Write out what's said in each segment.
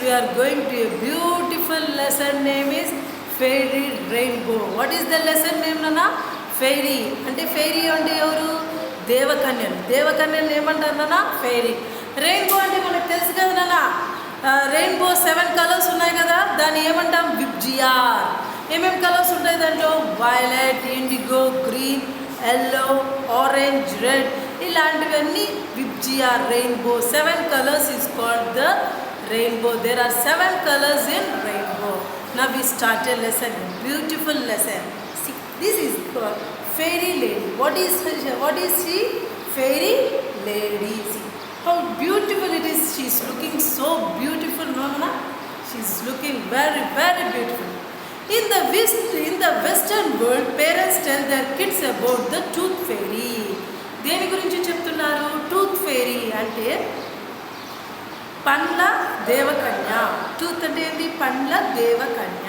we are going to a beautiful lesson name is Fairy Rainbow. What is the lesson name, Nana? Fairy. Ante fairy ante evaru? Devakanyal. Devakanyal emantaru Nana? Fairy. Rainbow ante manaku telusu kada Nana? Rainbow 7 colors ఉన్నాయి కదా, దాన్ని ఏమంటాం? VIBGYOR. ఏమేమి colours ఉంటాయి దాంట్లో? Violet, IndiGo, green, yellow, orange, red, ఇలాంటివన్నీ VIBGYOR. Rainbow 7 colors is called the rainbow. There are 7 colors in rainbow. Now we start a lesson, beautiful lesson. See, this is called fairy lady. What is she? Fairy lady. See how beautiful it is. She is looking so beautiful, no Nana? She is looking very, very beautiful. In the western world, parents tell their kids about the tooth fairy. దేని గురించి చెప్తున్నారు? Tooth fairy అంటే పండ్ల దేవకన్య. Tooth అంటే ఏంటి? పండ్ల దేవకన్య.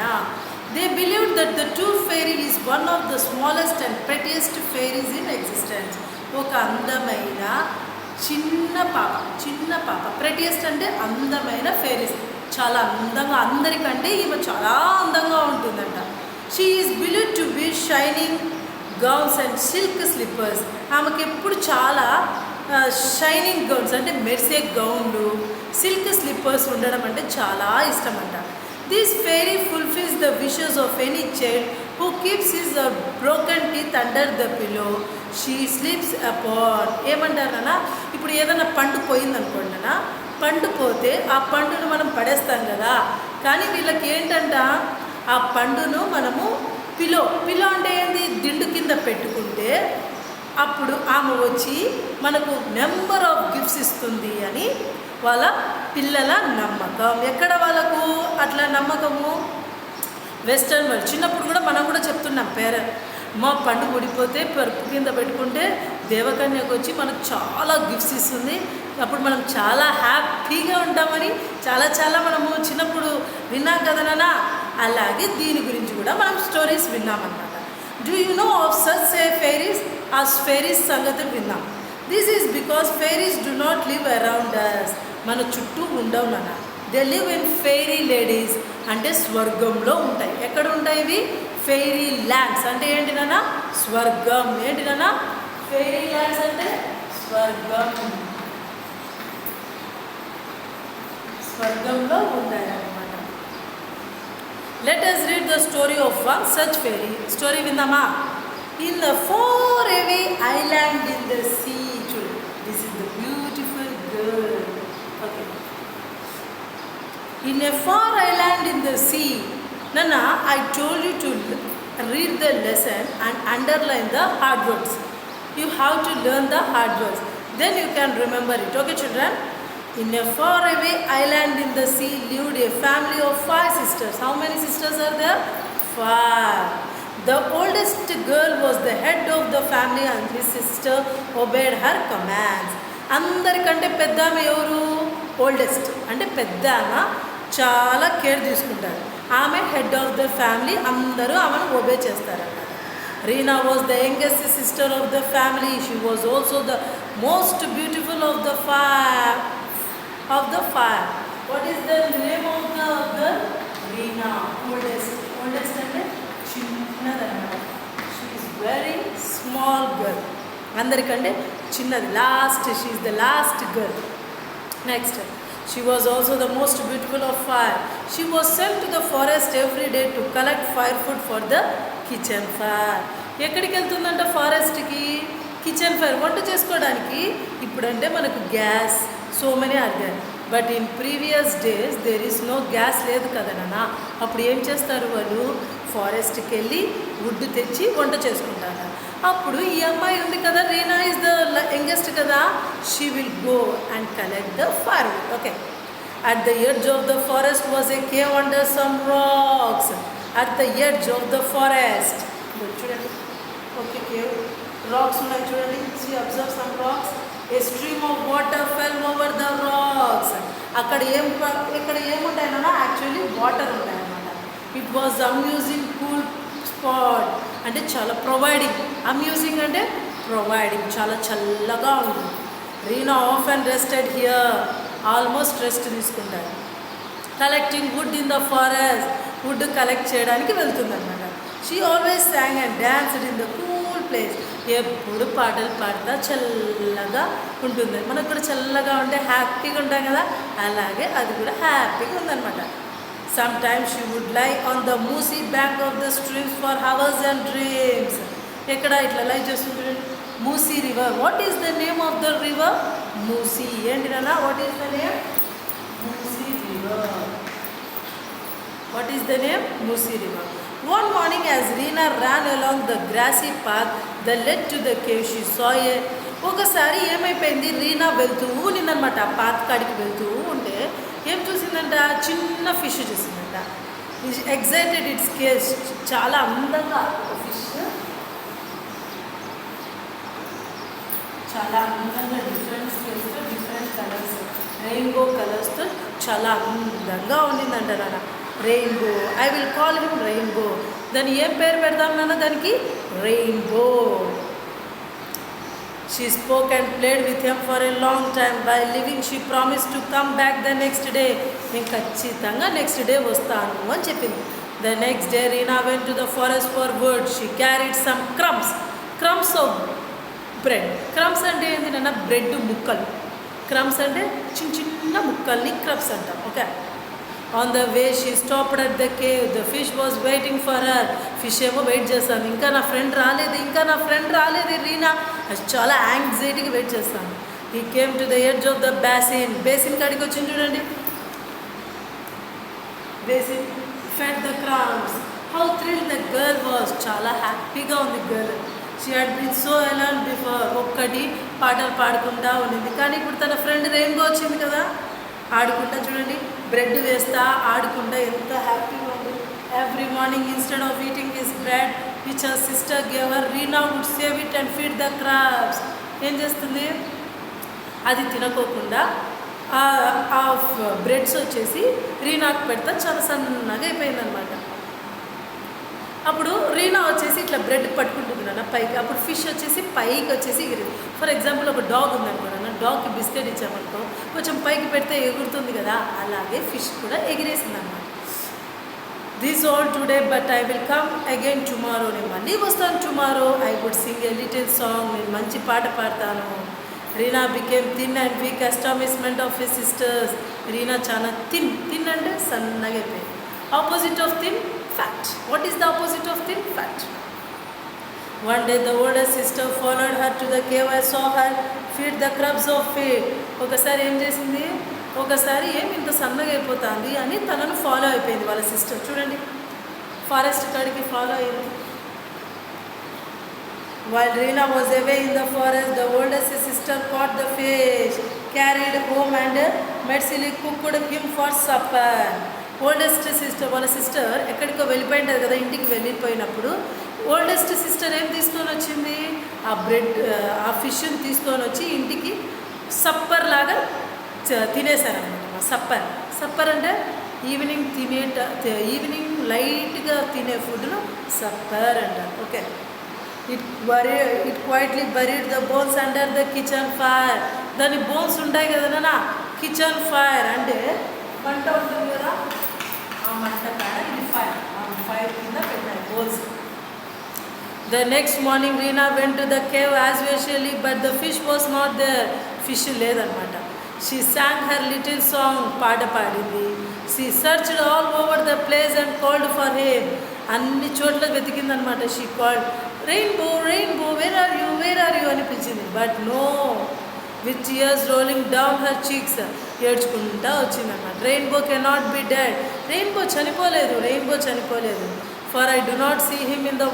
They believed that the tooth fairy is one of the smallest and prettiest fairies in existence. ఒక అందమైన చిన్న పాప. ప్రెటియస్ట్ అంటే అందమైన ఫెయిరీస్. చాలా అందంగా, అందరికంటే ఈమె చాలా అందంగా ఉంటుందంట. She is believed to be shining gowns and silk slippers. ఆమెకి ఎప్పుడు చాలా షైనింగ్ గౌన్స్ అంటే మెరిసే గౌన్లు, సిల్క్ స్లిప్పర్స్ ఉండడం అంటే చాలా ఇష్టం అంట. This fairy fulfils the wishes of any child who keeps his broken teeth under the pillow. She sleeps upon. ఏమంటారన్నా, ఇప్పుడు ఏదైనా పండు పోయిందనుకోండి అన్న, పండు పోతే ఆ పండును మనం పడేస్తాం కదా, కానీ వీళ్ళకి ఏంటంట, ఆ పండును మనము పిలో అంటే ఏంది? దిండు కింద పెట్టుకుంటే అప్పుడు ఆమె వచ్చి మనకు నెంబర్ ఆఫ్ గిఫ్ట్స్ ఇస్తుంది అని వాళ్ళ పిల్లల నమ్మకం. ఎక్కడ వాళ్ళకు అట్లా నమ్మకము? Western world. చిన్నప్పుడు కూడా మనం కూడా చెప్తున్నాం, మా పండు ఊడిపోతే పరుపు కింద పెట్టుకుంటే దేవకన్యకు వచ్చి మనకు చాలా గిఫ్ట్స్ ఇస్తుంది, అప్పుడు మనం చాలా హ్యాపీగా ఉంటామని చాలా మనము చిన్నప్పుడు విన్నాం కదా నాన్న. అలాగే దీని గురించి కూడా మనం స్టోరీస్ విన్నామన్నమాట. Do you know of such a fairies? ఆ ఫెయిరీస్ సంగతులు విన్నాం. This is because fairies do not live around us. మన చుట్టూ ఉండవు నాన్న. They live in fairy ladies అంటే స్వర్గంలో ఉంటాయి. ఎక్కడ ఉంటాయి ఇవి? Fairy lands. అంటే ఏంటి నాన్న? స్వర్గం. ఏంటి నాన్న? ఫెయిరీ ల్యాండ్స్ అంటే స్వర్గం. స్వర్గంలో ఉంటాయి అన్నమాట. Let us read the story of one such fairy. Story విందామా? In the far away island in the sea. చూడు, this is the beautiful girl. Okay. In a far island in the sea. Nana, I told you to read the lesson and underline the hard words. You have to learn the hard words. Then you can remember it. Okay, children? In a faraway island in the sea lived a family of 5 sisters. How many sisters are there? 5. The oldest girl was the head of the family and his sister obeyed her commands. అందరికంటే పెద్ద ఆమె ఎవరు? Oldest అంటే పెద్ద ఆమె, చాలా care తీసుకుంటారు. ఆమె హెడ్ ఆఫ్ ద ఫ్యామిలీ, అందరూ ఆమెను ఒబే చేస్తారన్నమాట. Reena was the youngest sister of the family. She was also the most beautiful of the five. What is the name of the girl? Reena. Oldest అంటే చిన్నదన్నమాట. She is very small girl. అందరికంటే చిన్నది, last. She is the last girl. Next, she was also the most beautiful of 5. She was sent to the forest every day to collect firewood for the kitchen fire. ఎక్కడికి వెళ్తుందంట? ఫారెస్ట్కి. Kitchen fire వంట చేసుకోవడానికి. ఇప్పుడంటే మనకు gas, so many are there, but in previous days there is no gas లేదు కదా నాన్న. అప్పుడు ఏం చేస్తారు వాళ్ళు? ఫారెస్ట్కి వెళ్ళి వుడ్ తెచ్చి వంట చేసుకుంటారు. అప్పుడు ఈ అమ్మాయి ఉంది కదా, రీనా ఈజ్ ద యంగెస్ట్ కదా, she will go and collect the firewood. Okay. At the edge of the forest was a cave under some rocks. At the edge of the forest. చూడండి, ఓకే, కేవ్, రాక్స్ ఉన్నాయి చూడండి. See, observe some rocks. A stream of water fell over the rocks. అక్కడ ఏముంటాయన్నా? Actually water ఉంటాయన్నమాట. It was amusing cool spot అంటే చాలా providing. Amusing అంటే providing, చాలా చల్లగా ఉంటుంది. Reena often rested here. Almost rest తీసుకుంటారు. Collecting wood in the forest, wood collect చేయడానికి వెళ్తుందన్నమాట. She always sang and danced in the cool place. ఎప్పుడు పాటలు పాడుతా చల్లగా ఉంటుంది. మనకు కూడా చల్లగా ఉంటే హ్యాపీగా ఉంటాం కదా, అలాగే అది కూడా హ్యాపీగా ఉందన్నమాట. Sometimes she would lie on the mossy bank of the streams for hours and dreams. ఎక్కడ ఇట్లా లై చేస్తుంది Musi river. What is the name of the river? Musi. ఏంటి నాన్న, what is the name? Musi river. What is the name? Musi River. One morning as Reena ran along the grassy path that led to the cave, she saw a ఒకసారి ఏమైపోయింది, రీనా వెళ్తూ నిన్నమాట ఆ path కాడికి వెళ్తూ ఉంటే ఏం చూసిందంట, చిన్న ఫిష్ చూసిందంట. ఎగ్జైటెడ్ ఇట్స్ కేస్, చాలా అందంగా ఒక ఫిష్, చాలా అందంగా డిఫరెంట్ స్కేల్స్తో డిఫరెంట్ కలర్స్, రెయిన్బో కలర్స్తో చాలా అందంగా ఉండిందంట నాన్న. Rainbow, I will call him rainbow. దాన్ని ఏం పేరు పెడదాం నాన్న? దానికి rainbow. She spoke and played with him for a long time. By living she promise to come back the next day. నేను ఖచ్చితంగా నెక్స్ట్ డే వస్తాను అని చెప్పింది. The next day Reena went to the forest for wood. She carried some crumbs of bread. Crumbs అంటే ఏంటి నాన్న? Bread ముక్కలు. Crumbs అంటే చిన్న చిన్న ముక్కల్ని క్రమ్స్ అంటాం. Okay. On the way she stopped at the cave. The fish was waiting for her. Fish ఏమో వెయిట్ చేస్తాను, ఇంకా నా ఫ్రెండ్ రాలేదు రీనా. అది చాలా యాంగ్జైటీగా వెయిట్ చేస్తాను. He came to the edge of the basin కాడికి వచ్చింది చూడండి. basin fed the crowds. How thrilled the girl was. చాలా హ్యాపీగా ఉంది girl. She had been so alone before. ఒక్కటి పాటలు పాడుకుంటా ఉండింది, కానీ ఇప్పుడు తన ఫ్రెండ్ రెయిన్బో వచ్చింది కదా, ఆడుకుంటా చూడండి, బ్రెడ్ వేస్తా ఆడుకుంటా ఎంత హ్యాపీగా ఉంది. Every morning instead of eating his bread which her sister gave her, Reena would save it and feed the crabs. ఏం చేస్తుంది, అది తినకోకుండా ఆ బ్రెడ్స్ వచ్చేసి రీనాకు పెడతా చాలా సన్నగా అయిపోయిందనమాట. అప్పుడు రీనా వచ్చేసి ఇట్లా బ్రెడ్ పట్టుకుంటుంది నాన్న పైకి. అప్పుడు ఫిష్ వచ్చేసి పైకి వచ్చేసి ఎగిరింది. ఫర్ ఎగ్జాంపుల్ ఒక డాగ్ ఉందనుకోండి, డాగ్కి బిస్కెట్ ఇచ్చామనుకో కొంచెం పైకి పెడితే ఎగురుతుంది కదా, అలాగే ఫిష్ కూడా ఎగిరేసింది అన్నమాట. This all today but I will come again tomorrow. నేను మళ్ళీ వస్తాను tomorrow. I would sing a little song. నేను మంచి పాట పాడతాను. Reena became thin and weak astonishment of his sisters. Reena చాలా థిన్ అంటే సన్నగా అయిపోయింది. Opposite of thin, fat. What is the opposite of thin? Fat. One day the older sister followed her to the cave. I saw her feed the crabs of fish. ఒకసారి ఏం చేసింది, ఒకసారి ఏమి ఇంత సన్నగా అయిపోతుంది అని తనను ఫాలో అయిపోయింది వాళ్ళ సిస్టర్. చూడండి, ఫారెస్ట్ కాడికి ఫాలో అయ్యింది. While Reena was away in the forest, the oldest sister caught the fish, carried home and mercifully cooked him for supper. Oldest sister, వాళ్ళ సిస్టర్ ఎక్కడికో వెళ్ళిపోయింటారు కదా, ఇంటికి వెళ్ళిపోయినప్పుడు ఓల్డెస్ట్ సిస్టర్ ఏం తీసుకొని వచ్చింది, ఆ బ్రెడ్ ఆ ఫిష్ని తీసుకొని వచ్చి ఇంటికి సప్పర్ లాగా తినేసారనమాట. సప్పర్ అంటే ఈవినింగ్ లైట్గా తినే ఫుడ్ను సప్పర్ అంటారు. Okay. It quietly buried the bones under the kitchen fire. దాని బోన్స్ ఉంటాయి కదా నాన్న, కిచెన్ ఫైర్ అంటే మంట ఉంటుంది కదా, ఆ మంట కాడ ఇది ఫైర్ కింద పెట్టాయి bones. The next morning Reena went to the cave as usually but the fish was not there. Fish లేదనమాట. She sang her little song, పాట పాడింది. She searched all over the place and called for him. అన్ని చోట్ల వెతికిందనమాట. She called rainbow rainbow where are you అని పిలిచింది. But no, with tears rolling down her cheeks. ఏడ్చుకుంటా వచ్చిందన్నమాట. Rainbow cannot be dead. Rainbow చనిపోలేదు. For I do not see him in the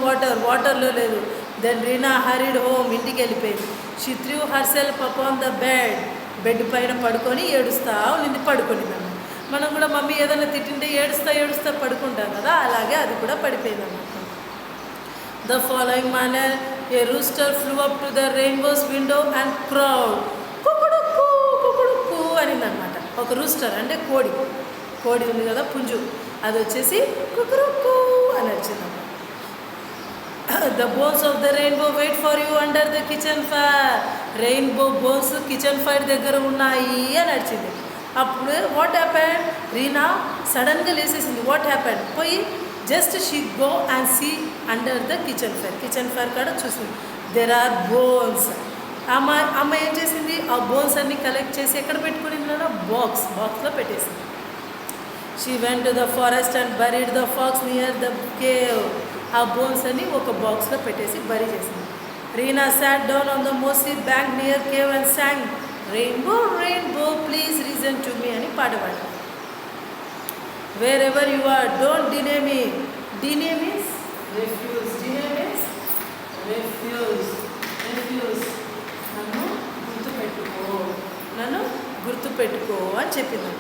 వాటర్లో లేదు. దెన్ రీనా హరీడ్ హోమ్, ఇంటికి వెళ్ళిపోయింది. She threw herself upon the bed పైన పడుకొని ఏడుస్తా ఉండింది, పడుకునిందన్నమాట. మనం కూడా మమ్మీ ఏదైనా తిట్టింటే ఏడుస్తా పడుకుంటాం కదా, అలాగే అది కూడా పడిపోయిందన్నమాట. The following morning a rooster flew up to the rainbow's window and crowed. కుకుడుకు అనిందనమాట. ఒక రూస్టర్ అంటే కోడి ఉంది కదా, పుంజు, అది వచ్చేసి కుకురుకు అని వచ్చిందన్నమాట. The bones of the rainbow wait for you under the kitchen fire. Rainbow bones kitchen fire దగ్గర ఉన్నాయి అని వచ్చింది. అప్పుడు వాట్ హ్యాపెన్, రీనా సడన్గా లేసేసింది. వాట్ హ్యాపెన్, పోయి just she go and see under the kitchen fire కాడ చూసింది. There are bones. అమ్మ ఏం చేసింది, ఆ బోన్స్ అన్ని కలెక్ట్ చేసి ఎక్కడ పెట్టుకునింది, బాక్స్లో పెట్టేసింది. She went to the forest and buried the fox near the cave. ఆ బోన్స్ అన్ని ఒక బాక్స్లో పెట్టేసి బరీ చేసింది. Reena sat down on the mossy bank near cave and sang rainbow rainbow please reason to me అని పాట పాడారు. Wherever you are don't deny me. Deny means refuse. Deny means refuse. నన్ను గుర్తుపెట్టుకో అని చెప్పింది.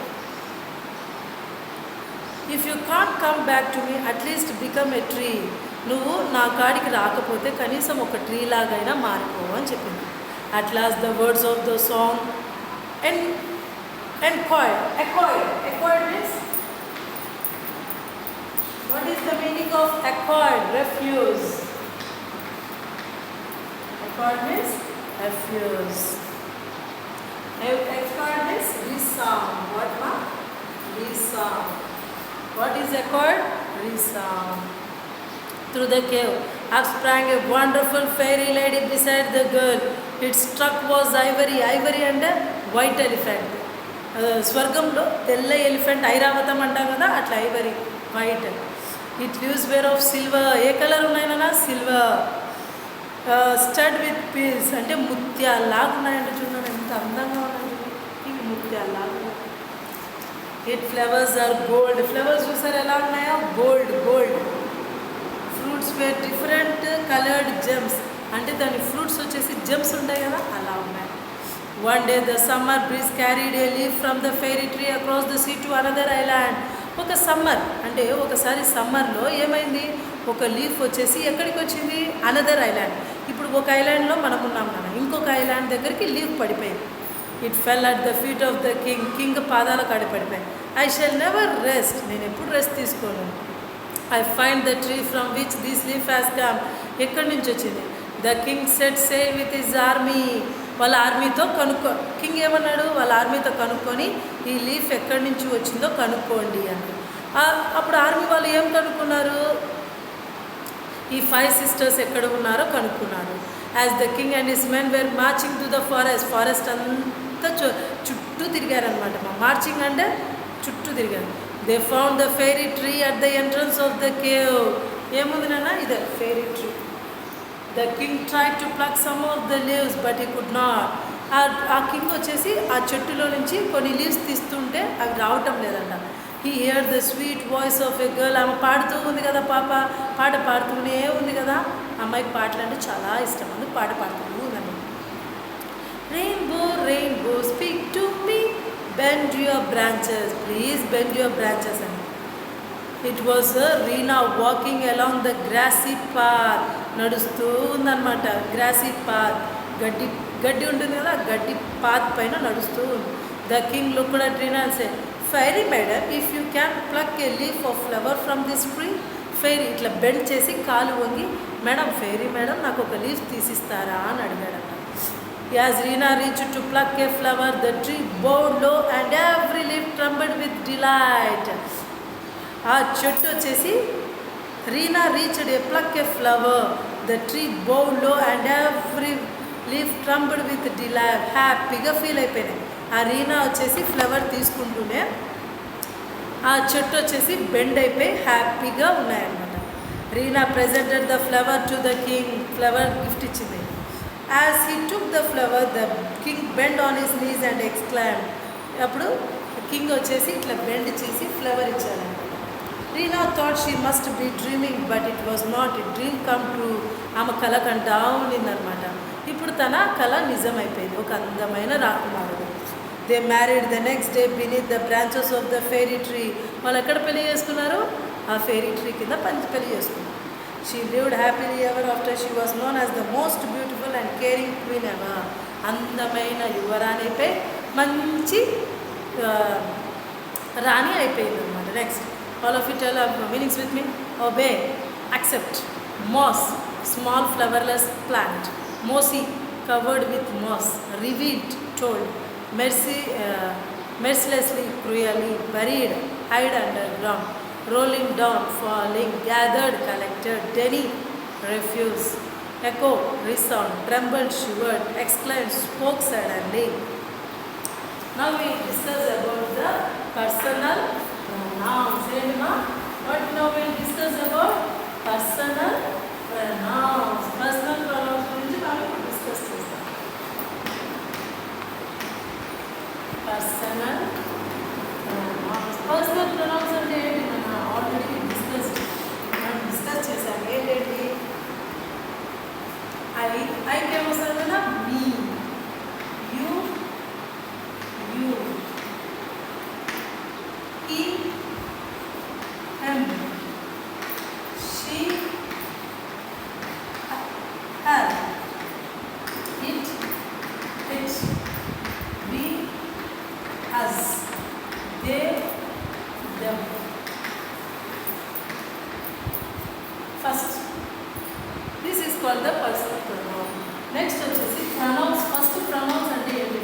If you can't come back to me at least become a tree. నువ్వు నా కాడికి రాకపోతే కనీసం ఒక ట్రీ లాగైనా మారిపో అని చెప్పింది. At last the words of the song acquired means what is the meaning of acquired? Refuse. Acquired means refuse. Accord means resound. What ma? Resound. What is accord? Resound. Through the cave up sprang a wonderful fairy lady beside the girl. Its struck was ivory. Ivory and a white elephant. స్వర్గంలో తెల్ల elephant ఐరావతం అంటాం కదా, అట్లా ivory white. It leaves were of silver. ఏ colour ఉన్నాయన్నా? Silver. Stud with pearls అంటే ముత్యాల్లాగా ఉన్నాయండి. చూడండి ఎంత అందంగా ఉన్నాయి ఇవి, ముత్యాల్లాగా. It flowers are gold. Flowers చూసారు ఎలా ఉన్నాయో? Gold. Fruits were different coloured gems. అంటే దాని ఫ్రూట్స్ వచ్చేసి జెమ్స్ ఉంటాయి కదా, అలా ఉన్నాయి. One day the summer breeze carried a leaf from the fairy tree across the sea to another island. ఒక సమ్మర్ అంటే ఒకసారి సమ్మర్లో ఏమైంది, ఒక లీఫ్ వచ్చేసి ఎక్కడికి వచ్చింది? Another island. ఇప్పుడు ఒక ఐలాండ్లో మనం ఉన్నాం కదా, ఇంకొక ఐలాండ్ దగ్గరికి లీఫ్ పడిపోయింది. It full at the feet of the king పాదాల కాడ పడిపోయింది. I shall never rest. నేను ఎప్పుడు రెస్ట్ తీసుకోను. I find the tree from which this leaf has come. ఎక్కడి నుంచి వచ్చింది? The king set sale with his army. వాళ్ళ ఆర్మీతో కింగ్ ఏమన్నాడు? వాళ్ళ ఆర్మీతో కనుక్కొని ఈ లీఫ్ ఎక్కడి నుంచి వచ్చిందో కనుక్కోండి అని. అప్పుడు ఆర్మీ వాళ్ళు ఏం కనుక్కున్నారు? ఈ 5 sisters ఎక్కడ ఉన్నారో కనుక్కున్నారు. As the king and his men were marching to the forest అంతా చుట్టూ తిరిగారనమాట. మార్చింగ్ అంటే చుట్టూ తిరిగారు. They found the fairy tree at the entrance of the cave. ఏముంది నాన్న? ఇదే fairy tree. The king tried to pluck some of the leaves but he could not. ఆ కింగ్ వచ్చేసి ఆ చెట్టులో నుంచి కొన్ని లీవ్స్ తీస్తుంటే అవి రావటం లేదంట. He here the sweet voice of a girl. ఆమె పాడుతూ ఉంది కదా, పాట పాడుతూనే ఉంది కదా. అమ్మాయికి పాటలు అంటే చాలా ఇష్టం, అందుకు పాట పాడుతూ ఉందని. Rainbow rainbow speak to me, bend your branches, please bend your branches అని. It was Reena walking along the grassy path. నడుస్తూ ఉందన్నమాట. గ్రాసీ పాత్ గడ్డి ఉంటుంది కదా, గడ్డి పాత్ పైన నడుస్తూ ఉంది. The king looked at Reena and said, fairy madam, if you can pluck A leaf of flower from this tree. Fairy ఇట్లా బెండ్ చేసి కాలు వంగి, మేడం ఫెయిరీ మేడం నాకు ఒక లీఫ్ తీసిస్తారా అని అడిగాడట. As Reena reach to pluck a flower the tree bowed low and every leaf trembled with delight. ఆ చెట్టు వచ్చేసి Reena reached a pluck a flower the tree bowed low and every leaf trembled with delight. హ్యాపీగా feel అయిపోయినాయి. ఆ రీనా వచ్చేసి flower తీసుకుంటూనే ఆ చెట్టు వచ్చేసి బెండ్ అయిపోయి హ్యాపీగా ఉన్నాయన్నమాట. Reena presented the flower to the king. Flower gift ఇచ్చింది. As he took the flower the king bend on his knees and exclaim. అప్పుడు కింగ్ వచ్చేసి ఇట్లా బెండ్ చేసి ఫ్లవర్ ఇచ్చారన్నమాట. Reena thought she must be dreaming but it was not. It dream come true. ఆమె కళ కంటా ఉండిందనమాట. ఇప్పుడు తన కళ నిజమైపోయింది. ఒక అందమైన రాకుమారుడు. They married the next day beneath the branches of the fairy tree. వాళ్ళు ఎక్కడ పెళ్లి చేసుకున్నారు? ఆ ఫెయిరీ ట్రీ కింద పెళ్లి చేసుకున్నారు. She lived happily ever after. She was known as the most beautiful and caring queen ever. అందమైన యువరాణి అయిపోయి మంచి రాణి అయిపోయింది అనమాట. Next all of it tell meanings with me. Obey, accept. Moss, small flowerless plant. Mossy, covered with moss. Revealed, told. Mercy, mercilessly, cruelly, buried, hide underground, rolling down, falling, gathered, collected, denny, refuse, echo, resound, trembled, shivered, exclaimed, spoke suddenly. Now we discuss about the personal pronouns. What now we will discuss about personal pronouns. Personal pronouns గురించి మనం discuss చేస్తాం. Personal pronouns. Personal pronouns అంటే ఏంటి? మనం already discuss చేసాం. ఏంటండి? ఐకి ఏమొస్తుంది కదా? మీ, you, you, he, him, she, her, it, we, us, they, them. First, this is called the personal pronoun. Next వచ్చేసి pronouns. First pronouns అంటే ఏంటి?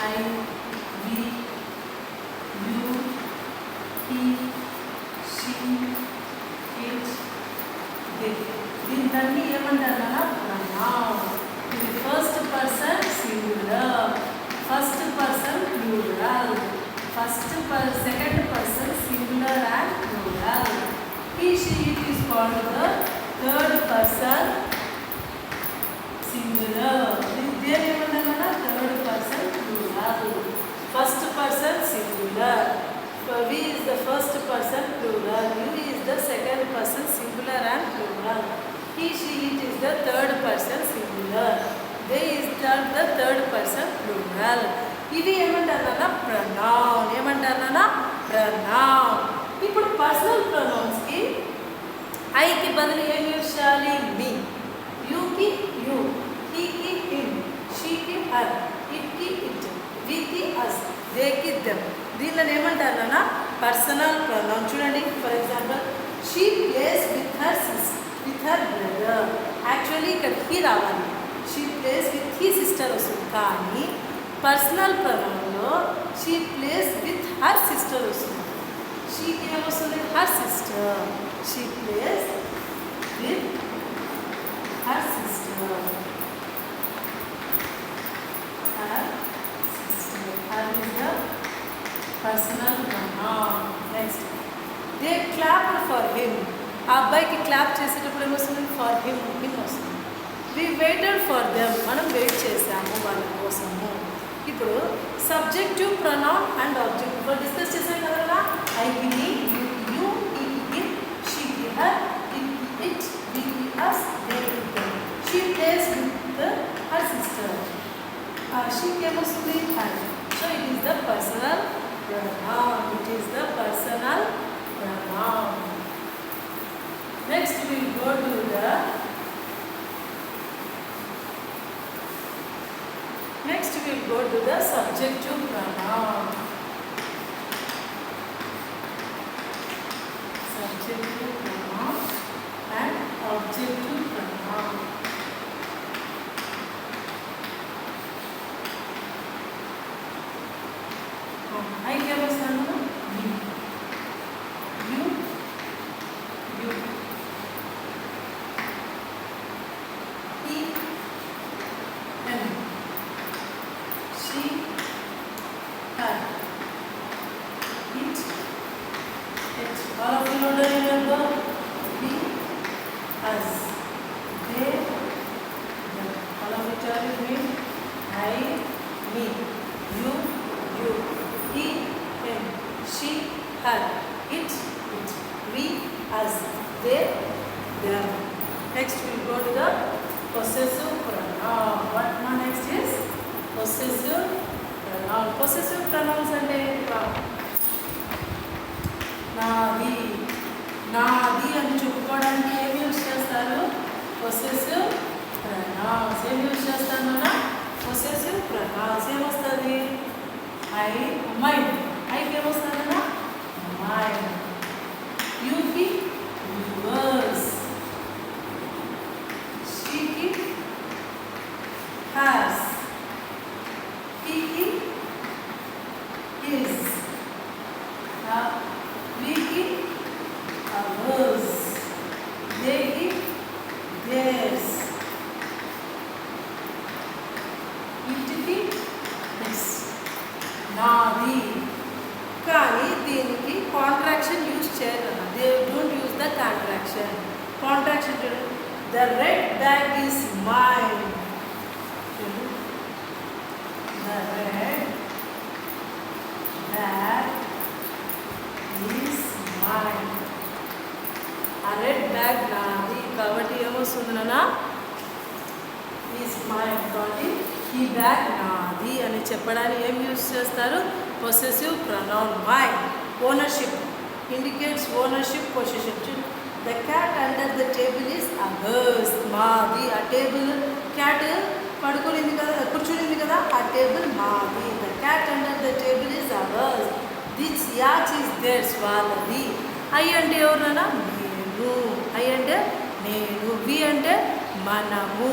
I, we, you, he, she, it, they. దీన్ని ఏమంటారు? ప్రొనౌన్. ఇది first person singular, first person plural, second person singular and plural. He, she, it is called the third person singular. దేని ఏమంటారు? Third person plural. First person singular, we is the first person plural, you is the second person singular and plural, he, she, it is the third person singular, they is the third person plural. ఇవి ఏమంటారన్నా? Pronoun. ఏమంటారన్నా? Pronoun. ఇప్పుడు personal ప్రొనౌన్స్కి ఐకి బదులు ఏం use చేయాలి? Me, యూకి యూ, హీకి హిమ్, షీకి హర్, ఇట్కి ఇట్, వీకి అస్, దేకి దెమ్. దీనిలో ఏమంటారన్నా? Personal pronoun. చూడండి, for example, she plays with her brother. Actually ఇక్కడ హీ రావాలి, she plays with he sister వస్తుంది. కానీ పర్సనల్ ప్రొనౌన్లో she plays with her sister వస్తుంది. షీకి ఏమొస్తుంది? Her sister. She plays with her sister. Her is the personal pronoun. Next, they clapped for him. ఆ అబ్బాయికి క్లాప్ చేసేటప్పుడు ఏమొస్తుంది? ఫర్ హిమ్ వస్తుంది. We waited for them. మనం వెయిట్ చేసాము వాళ్ళ కోసము. ఇప్పుడు సబ్జెక్టివ్ ప్రొనౌన్ అండ్ ఆబ్జెక్టివ్ ఇప్పుడు డిస్కస్ చేసాం కదా. ఐకి మీ, యూ, ఈకి ఇట్, షీకి హర్, ఇట్, వీకి అస్, దేకి them. She plays with her sister. షీకి ఏమొస్తుంది? Her. So it is the personal pronoun. It is the personal pronoun. Next we will go to the subjective pronoun. Subjective pronoun and objective pronoun. I give us another you, he, him, she, her, it. All of you know the remember? We, us, they, them. All of you tell with me. I, me, you, he, him, she, her, it, we, us, they, them. Next we go to the possessive pronoun. What now next is? Possessive pronoun. Possessive pronouns అంటే నాది అని చెప్పుకోవడానికి ఏమి use చేస్తారు? Possessive pronounce. ఏం use చేస్తాను మన? Possessive pronouns. ఏమొస్తుంది? మైండ్. ఐకి ఏమొస్తుందన్నా? మైండ్. యూకి యువర్స్. షీకి హర్స్. హీకి కానీ దీనికి కాంట్రాక్షన్ యూజ్ చేయరు. They don't use the contraction. Contraction చూడండి. The red bag is mine. The red bag is mine. ఆ రెడ్ బ్యాగ్ నాది కాబట్టి ఏమొస్తుంది నాన్న? Is mine. కాబట్టి ఈ బ్యాగ్ నాది అని చెప్పడానికి ఏం యూజ్ చేస్తారు? Possessive pronoun mine. Ownership indicates ownership, possession. The cat under the table is hours. మాది. ఆ టేబుల్ క్యాట్ పడుకునింది కదా, కూర్చునింది కదా, ఆ టేబుల్ మాది. The cat under the table is hours. This yacht is there's. వాళ్ళది. ఐ అంటే ఎవరన్నా? నేను. ఐ అంటే నేను. వి అంటే మనము.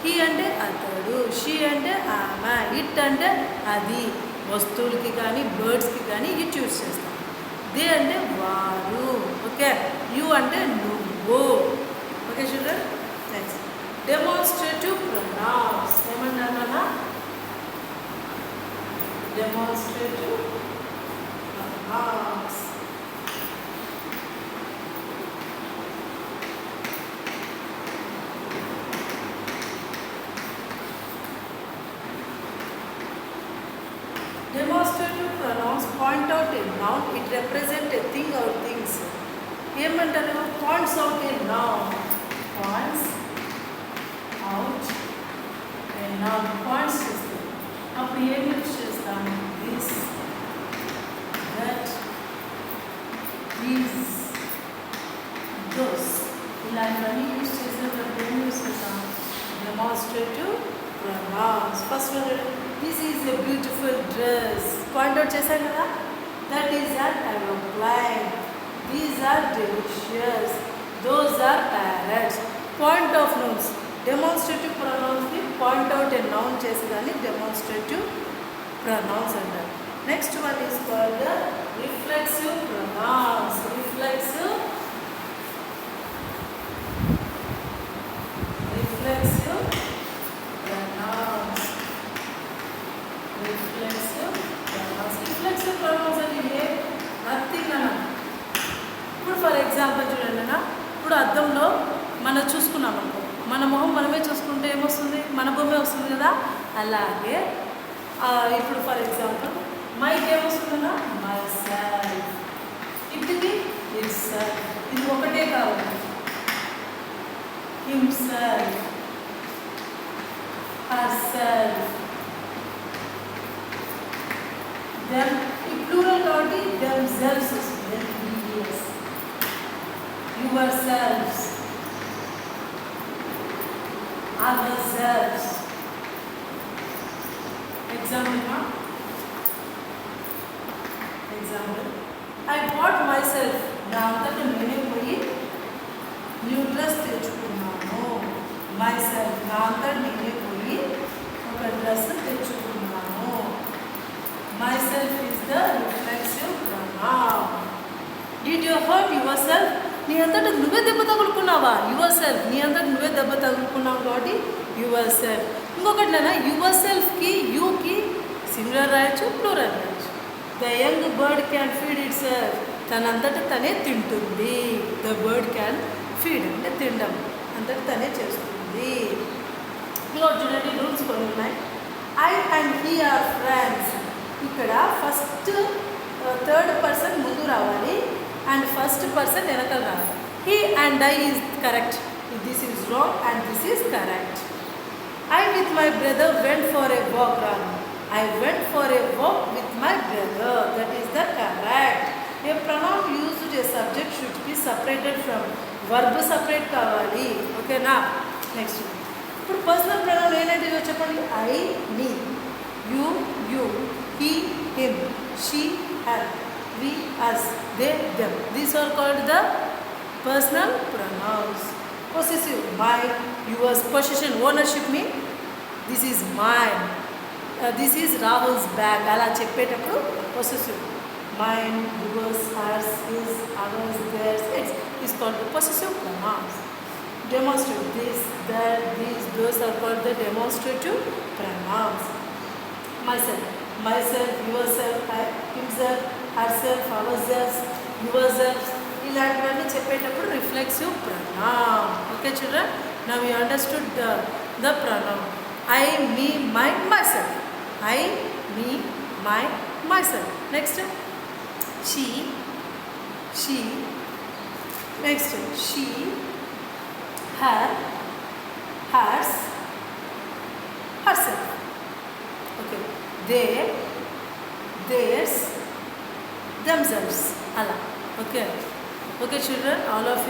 హీ అంటే అతడు. షీ అంటే ఆమె. ఇట్ అంటే అది. వస్తువులకి కానీ బర్డ్స్కి కానీ ఇట్ యూజ్ చేస్తాం. దే అంటే వారు. ఓకే. యు అంటే నువ్వు. ఓకే చూడండి. Next demonstrative pronouns. ఏమన్నా? Demonstrative pronouns. Demonstrative pronouns point out a noun. It represents a thing or things. ఏమంటారు? Points out a noun. Points out a noun. Points చేస్తాం. అప్పుడు ఏం యూజ్ చేస్తాం? This, that, these, those. ఇలాంటివన్నీ use చేసినప్పుడు ఏం use చేస్తాం? Demonstrative pronouns. First one, this is a beautiful dress. Point out చేశాం కదా? That is an aeroplane. These are delicious. Those are parrots. Point of nouns. Demonstrative pronouns ని point out a noun చేసేదాన్ని demonstrative pronouns అంటారు. Next one is called the reflexive pronouns. Reflexive pronouns. Reflexive pronouns అంటే nothing అన్న. ఇప్పుడు for example చూడండి అన్న, ఇప్పుడు అద్దంలో మనం చూసుకున్నాం అనుకో, మన మొహం మనమే చూసుకుంటే ఏమొస్తుంది? మన బొమ్మే వస్తుంది కదా. అలాగే ఇప్పుడు ఫర్ ఎగ్జాంపుల్ మైక్ ఏమొస్తుందన్నా? Myself. ఇంటికి ఇట్స్ సెల్ఫ్. ఇది ఒకటే కావాలి. Himself, herself. దెమ్ ఈ ప్లూరల్ కాబట్టి దెమ్ సెల్ఫ్స్ వస్తుంది. Yourselves, other selves. Example I bought myself. నా అంతటా నేనే పోయి న్యూ డ్రెస్ తెచ్చుకున్నాను. Myself. నా అంతటా నేనే పోయి ఒక డ్రెస్ తెచ్చుకున్నాను. Myself is the reflexive pronoun. Did you hurt yourself? నీ అంతటా నువ్వే దెబ్బ తగులుకున్నావా? Your self. నీ అంతటా నువ్వే దెబ్బ తగులుకున్నావు కాబట్టి యువర్ సెల్ఫ్. ఇంకొకటి నాన్న, యువర్ సెల్ఫ్కి యూకి సింగులర్ రాయొచ్చు, ప్లూరల్ రాయొచ్చు. The young bird can feed itself. తనంతటా తనే తింటుంది. ద బర్డ్ క్యాన్ ఫీడ్ అంటే తినడం, అంతటా తనే చేస్తుంది. ఇంకోటి చూడండి, రూల్స్ కొన్ని ఉన్నాయి. I and he or friends. ఇక్కడ ఫస్ట్ థర్డ్ పర్సన్ ముందు రావాలి అండ్ ఫస్ట్ పర్సన్ వెనకాల రావాలి. He and I is correct. This is wrong and this is correct. I with my brother went for a walk. I went for a walk with my brother. That is the correct. A pronoun used a subject should be separated from verb. Separate kavali. Okay na. Next one. ఇప్పుడు personal pronoun ఏంటంటే చెప్పండి. I, me, you, he, him, she, her, we, us, they, them. These are called the personal pronouns. Possessive, my, yours. Possession, ownership mean this is mine. This is Rahul's bag. అలా చెప్పేటప్పుడు possessive. Mine, yours, hers, his, ours, theirs. It's called the possessive pronouns. Demonstrate. This, that, these, those are called the demonstrative pronouns. Myself. myself, yourself, himself, herself, ourselves, yourself. ఇలాంటివన్నీ చెప్పేటప్పుడు reflexive pronoun. Okay children, now you understood the pronoun. I, me, mind, myself. I, me, mine, myself. Next, she. Next, she, her, hers, herself. Okay, they, theirs, themselves. Allah. Okay children, all of you